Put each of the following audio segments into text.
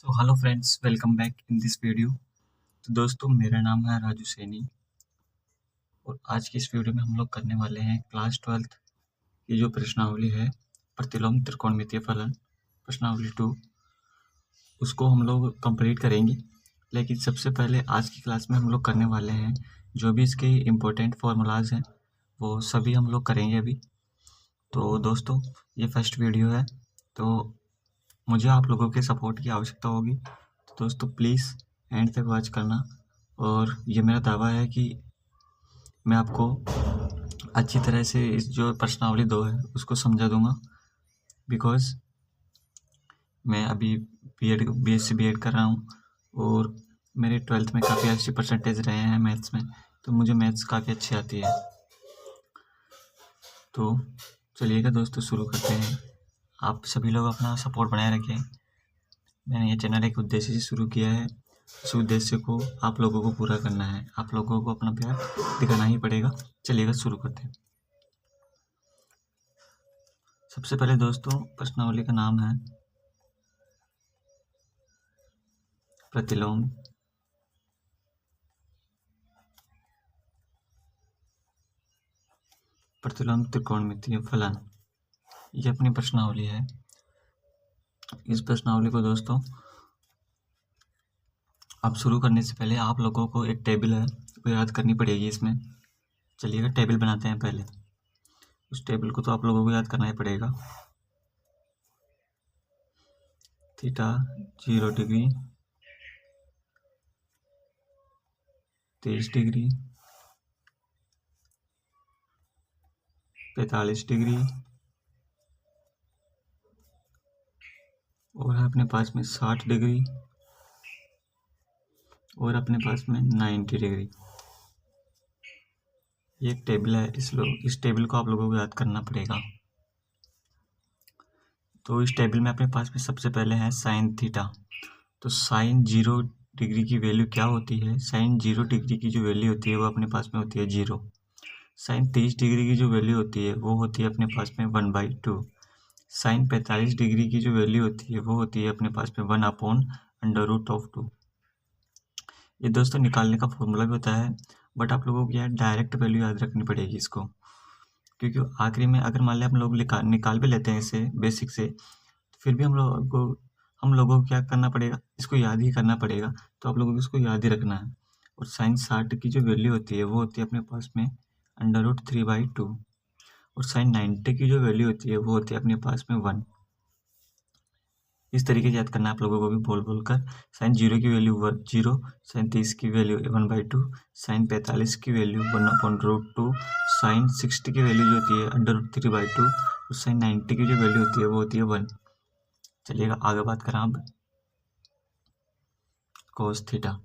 तो hello friends, welcome back in this video. तो दोस्तों, मेरा नाम है राजू सैनी और आज की इस वीडियो में हम लोग करने वाले हैं क्लास 12th की जो प्रश्नावली है प्रतिलोम त्रिकोणमितीय फलन प्रश्नावली 2, उसको हम लोग कंप्लीट करेंगे। लेकिन सबसे पहले आज की क्लास में हम लोग करने वाले हैं जो भी इसके इम्पोर्टेंट फार्मूलाज हैं वो सभी हम लोग करेंगे अभी। तो दोस्तों, ये फर्स्ट वीडियो है तो मुझे आप लोगों के सपोर्ट की आवश्यकता होगी। तो दोस्तों, प्लीज़ एंड तक वॉच करना और ये मेरा दावा है कि मैं आपको अच्छी तरह से इस जो प्रश्नावली 2 है उसको समझा दूंगा। बिकॉज़ मैं अभी बीएससी बीएड कर रहा हूँ और मेरे 12th में काफ़ी अच्छी परसेंटेज रहे हैं मैथ्स में, तो मुझे मैथ्स काफ़ी अच्छी आती है। तो चलिएगा दोस्तों, शुरू करते हैं। आप सभी लोग अपना सपोर्ट बनाए रखें। मैंने ये चैनल एक उद्देश्य से शुरू किया है, उस उद्देश्य को आप लोगों को पूरा करना है। आप लोगों को अपना प्यार दिखाना ही पड़ेगा। चलिएगा शुरू करते हैं। सबसे पहले दोस्तों, प्रश्नावली का नाम है प्रतिलोम त्रिकोणमितीय फलन। ये अपनी प्रश्नावली है। इस प्रश्नावली को दोस्तों अब शुरू करने से पहले आप लोगों को एक टेबल है वो याद करनी पड़ेगी इसमें। चलिएगा टेबल बनाते हैं पहले। उस टेबल को तो आप लोगों को याद करना ही पड़ेगा। थीटा 0 डिग्री, 23 डिग्री, 45 डिग्री और है अपने पास में 60 डिग्री और अपने पास में 90 डिग्री। ये एक टेबल है। इस टेबल को आप लोगों को याद करना पड़ेगा। तो इस टेबल में अपने पास में सबसे पहले है साइन थीटा। तो साइन 0 डिग्री की वैल्यू क्या होती है? साइन 0 डिग्री की जो वैल्यू होती है वो अपने पास में होती है 0। साइन 30 डिग्री की जो वैल्यू होती है वो होती है अपने पास में 1/2। साइन 45 डिग्री की जो वैल्यू होती है वो होती है अपने पास में 1/√2। ये दोस्तों निकालने का फॉर्मूला भी होता है, बट आप लोगों को क्या डायरेक्ट वैल्यू याद रखनी पड़ेगी इसको, क्योंकि आखिरी में अगर मान लिया हम लोग निकाल भी लेते हैं इसे बेसिक से, तो फिर भी हम लोगों को क्या करना पड़ेगा, इसको याद ही करना पड़ेगा। तो आप लोगों को इसको याद ही रखना है। और साइन 60 की जो वैल्यू होती है वो होती है अपने पास में √3/2 और साइन 90 की जो वैल्यू होती है वो होती है अपने पास में 1। इस तरीके से याद करना है आप लोगों को भी बोल कर। साइन 0 की वैल्यू 0, साइन 30 की वैल्यू 1/2, साइन 45 की वैल्यू 1/√2, साइन 60 की वैल्यू जो होती है √3/2 और साइन 90 की जो वैल्यू होती है वो होती है 1। चलिएगा आगे बात करें अब कोस थीटा।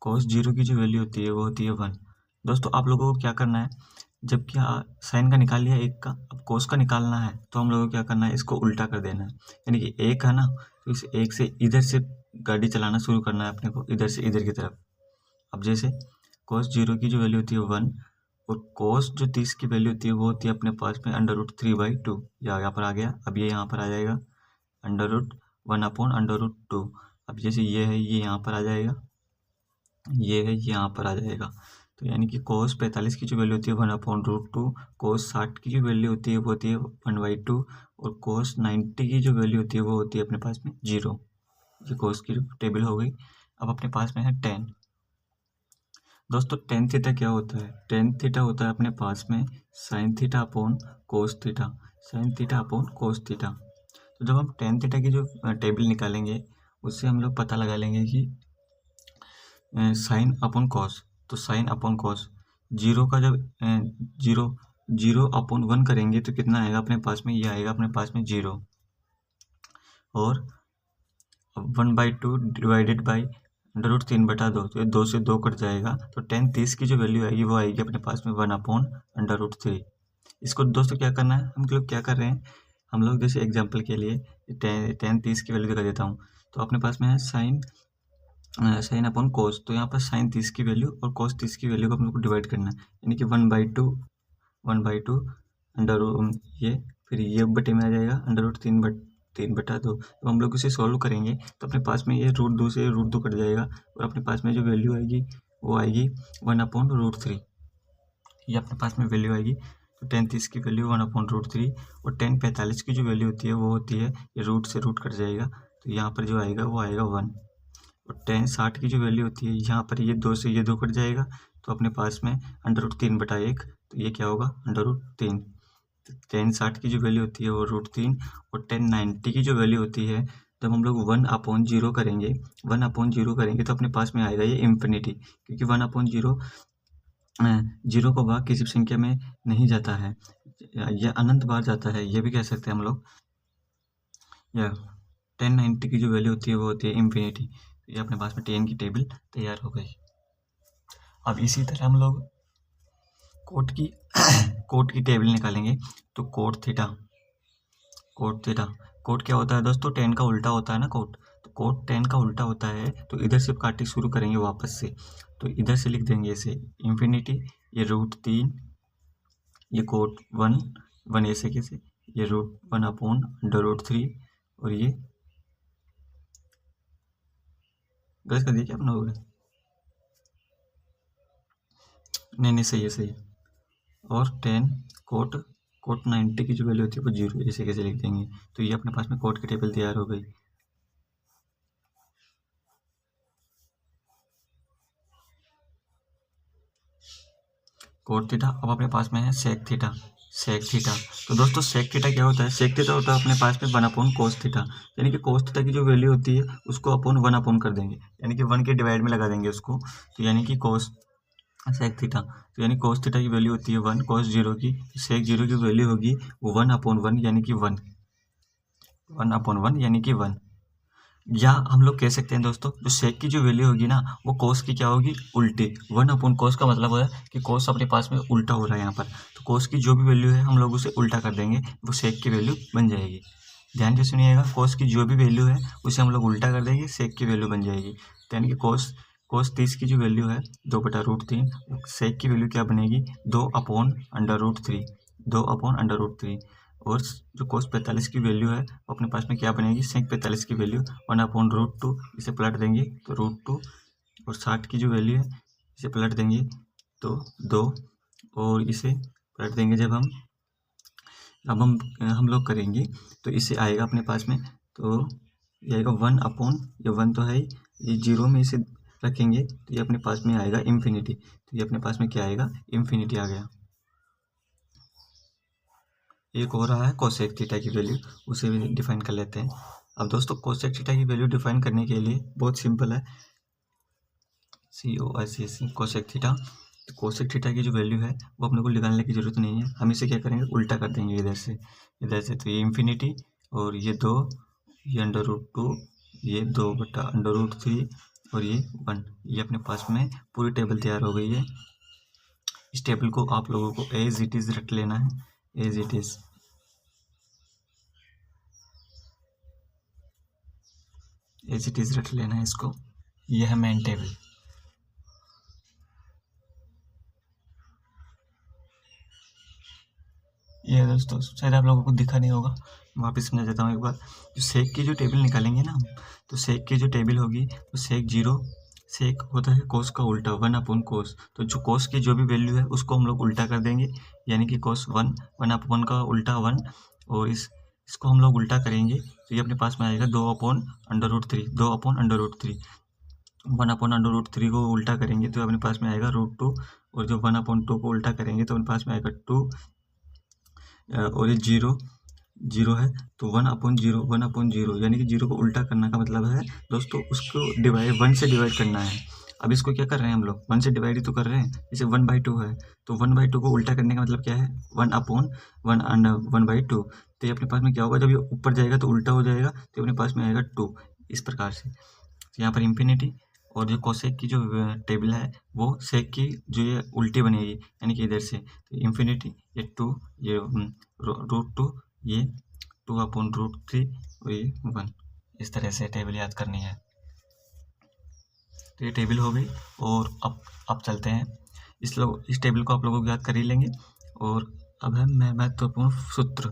कोस 0 की जो वैल्यू होती है वो होती है 1। दोस्तों, आप लोगों को क्या करना है, जब क्या साइन का निकाल लिया एक का, अब कोस का निकालना है तो हम लोगों को क्या करना है, इसको उल्टा कर देना है। यानी कि एक है ना, तो इस एक से इधर से गाड़ी चलाना शुरू करना है अपने को, इधर से इधर की तरफ। अब जैसे कोस 0 की जो वैल्यू होती है 1 और कोस जो 30 की वैल्यू होती है वो होती है अपने पास में √3/2। यहाँ पर आ गया। अब ये यहाँ पर आ जाएगा √1/√2। अब जैसे ये है, ये यहाँ पर आ जाएगा, ये है, ये यहाँ पर आ जाएगा। तो यानी कि कोस 45 की जो वैल्यू होती है 1/√2, कोस 60 की जो वैल्यू होती है वो होती है 1/2 और कोस 90 की जो वैल्यू होती है वो होती है अपने पास में 0। ये कोस की टेबल हो गई। अब अपने पास में है tan। दोस्तों, tan थीटा क्या होता है? tan थीटा होता है अपने पास में sine theta upon cos theta, sine theta upon cos theta. तो जब हम tan थीटा की जो टेबल निकालेंगे उससे हम लोग पता लगा लेंगे कि साइन अपॉन कॉस। तो साइन अपॉन कॉस 0 का जब 0/1 करेंगे तो कितना आएगा अपने पास में? ये आएगा अपने पास में 0 और 1/2 डिवाइडेड बाई √3/2। तो ये 2 से 2 कट जाएगा। तो tan 30 की जो वैल्यू आएगी वो आएगी अपने पास में 1/√3। इसको दोस्तों क्या करना है, हम लोग क्या कर रहे हैं, हम लोग जैसे एग्जाम्पल के लिए tan 30 की वैल्यू दिखा देता हूँ। तो अपने पास में है साइन अपॉन कोस। तो यहाँ पर साइन 30 की वैल्यू और कोस 30 की वैल्यू को हम लोग को डिवाइड करना है, यानी कि 1/2 अंडर ये, फिर ये बटे में आ जाएगा √3 √3/2। तो हम लोग इसे सॉल्व करेंगे तो अपने पास में ये √2 से √2 कट जाएगा और अपने पास में जो वैल्यू आएगी वो आएगी 1/√3। ये अपने पास में वैल्यू आएगी। तो 10 की वैल्यू 1/√3 और 10 की जो वैल्यू होती है वो होती है, ये रूट से रूट कट जाएगा तो यहाँ पर जो आएगा वो आएगा 1। और 10 की जो वैल्यू होती है यहाँ पर ये 2 से ये 2 कट जाएगा तो अपने पास में √3/1, तो ये क्या होगा √3। 10 की जो वैल्यू होती है वो √3 और 1090 की जो वैल्यू होती है जब हम लोग 1/0 करेंगे, 1/0 करेंगे तो अपने पास में आएगा ये इन्फिनिटी, क्योंकि 1/0 जीरो को भाग किसी भी संख्या में नहीं जाता है, यह अनंत बार जाता है, ये भी कह सकते हैं हम लोग। या 1090 की जो वैल्यू होती है वो होती है इन्फिनिटी। ये अपने पास में 10 की टेबल तैयार हो गई। अब इसी तरह हम लोग कोट की टेबल निकालेंगे। तो कोट थीटा कोट क्या होता है दोस्तों, 10 का उल्टा होता है ना कोट। तो कोट 10 का उल्टा होता है, तो इधर से काटना शुरू करेंगे वापस से। तो इधर से लिख देंगे इसे इन्फिनिटी, ये √3, ये कोट 1 ऐसे कैसे, ये √1/√3 और ये गलत कर दिया क्या अपना होगा, नहीं सही है। और 10 कोट 90 की जो वैल्यू होती है वो 0 ऐसे कैसे लिख देंगे। तो ये अपने पास में कोट की टेबल तैयार हो गई। Cot theta. अब अपने पास में है सेक थीटा। तो दोस्तों सेक थीटा क्या होता है, सेक थीटा होता है अपने पास में 1/cos थीटा, यानी कि cos थीटा की जो वैल्यू होती है उसको अपन 1 कर देंगे, यानी कि 1 के डिवाइड में लगा देंगे उसको। तो यानी कि cos सेक थीटा, तो यानी cos थीटा की वैल्यू होती है 1, cos 0 की, सेक 0 की वैल्यू होगी वो 1/1 यानी कि 1, 1/1 यानी कि 1। या हम लोग कह सकते हैं दोस्तों, जो सेक की जो वैल्यू होगी ना वो कोस की क्या होगी, उल्टी। 1/cos का मतलब है कि कोस अपने पास में उल्टा हो रहा है यहाँ पर, तो कोस की जो भी वैल्यू है हम लोग उसे उल्टा कर देंगे, वो सेक की वैल्यू बन जाएगी। ध्यान से सुनिएगा, कोस की जो भी वैल्यू है उसे हम लोग उल्टा कर देंगे, सेक की वैल्यू बन जाएगी। तो यानी कि कोस 30 की जो वैल्यू है 2/√3, सेक की वैल्यू क्या बनेगी 2/√3, 2/√3। और जो कोस 45 की वैल्यू है वो अपने पास में क्या बनेगी, सेक 45 की वैल्यू 1/√2, इसे पलट देंगे तो √2। और 60 की जो वैल्यू है इसे पलट देंगे तो 2, और इसे पलट देंगे जब हम लोग करेंगे तो इसे आएगा अपने पास में, तो ये आएगा 1 तो है, ये 0 में इसे रखेंगे तो ये अपने पास में आएगा इन्फिनिटी। तो ये अपने पास में क्या आएगा, इन्फिनिटी आ गया। एक हो रहा है कोसेक थीटा की वैल्यू, उसे भी डिफाइन कर लेते हैं। अब दोस्तों कोसेक थीटा की वैल्यू डिफाइन करने के लिए बहुत सिंपल है, COSEC कोसेक थीटा। तो कोसेक थीटा की जो वैल्यू है वो अपने को निकालने की जरूरत नहीं है, हम इसे क्या करेंगे उल्टा कर देंगे इधर से। तो ये इन्फिनिटी और ये 2, ये √2, ये 2/√3 और ये 1। ये अपने पास में पूरी टेबल तैयार हो गई है। इस टेबल को आप लोगों को एज इट इज़ रख लेना है, एज इट इज़ रख लेना है इसको। यह है मेन टेबल। ये दोस्तों शायद आप लोगों को दिखा नहीं होगा, वापस समझा देता हूँ एक बार। जो सेक की जो टेबल निकालेंगे ना हम, तो सेक की जो टेबल होगी वो सेक 0, सेक होता है कोस का उल्टा 1/cos। तो जो कोस की जो भी वैल्यू है उसको हम लोग उल्टा कर देंगे, यानी कि cos 1/1 का उल्टा 1, और इसको हम लोग उल्टा करेंगे तो ये अपने पास में आएगा 2/√3, 2/√3। 1/√3 को उल्टा करेंगे तो अपने पास में आएगा √2, और जो 1/2 को उल्टा करेंगे तो अपने पास में आएगा 2, और ये 0 है तो 1/0 यानी कि 0 को उल्टा करने का मतलब है दोस्तों उसको 1 से डिवाइड करना है। अब इसको क्या कर रहे हैं हम लोग, 1 से डिवाइड ही तो कर रहे हैं, इसे 1/2 है तो 1/2 को उल्टा करने का मतलब क्या है 1/1/2। तो ये अपने पास में क्या होगा, जब ये ऊपर जाएगा तो उल्टा हो जाएगा, तो अपने पास में आएगा 2, इस प्रकार से। तो यहाँ पर इन्फिनिटी, और जो कोसेक की जो टेबल है वो सेक की जो ये उल्टी बनेगी, यानी कि इधर से तो इन्फिनिटी, ये 2, ये √2, ये 2/√3 और ये 1। इस तरह से टेबल याद करनी है। तो ये टेबल हो गई, और अब चलते हैं इस टेबल को आप लोगों को याद कर ही लेंगे। और अब है महत्वपूर्ण सूत्र।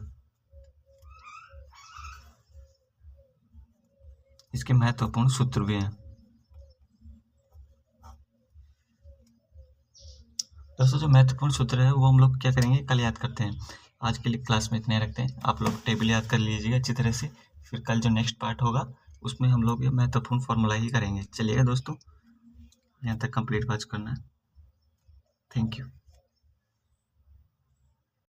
इसके महत्वपूर्ण सूत्र भी हैं। दोस्तों जो महत्वपूर्ण सूत्र है वो हम लोग क्या करेंगे, कल याद करते हैं। आज के लिए क्लास में इतने रखते हैं। आप लोग टेबल याद कर लीजिएगा अच्छी तरह से, फिर कल जो नेक्स्ट पार्ट होगा उसमें हम लोग ये महत्वपूर्ण फॉर्मूला ही करेंगे। चलिएगा दोस्तों, यहाँ तक कंप्लीट बात करना है। Thank you.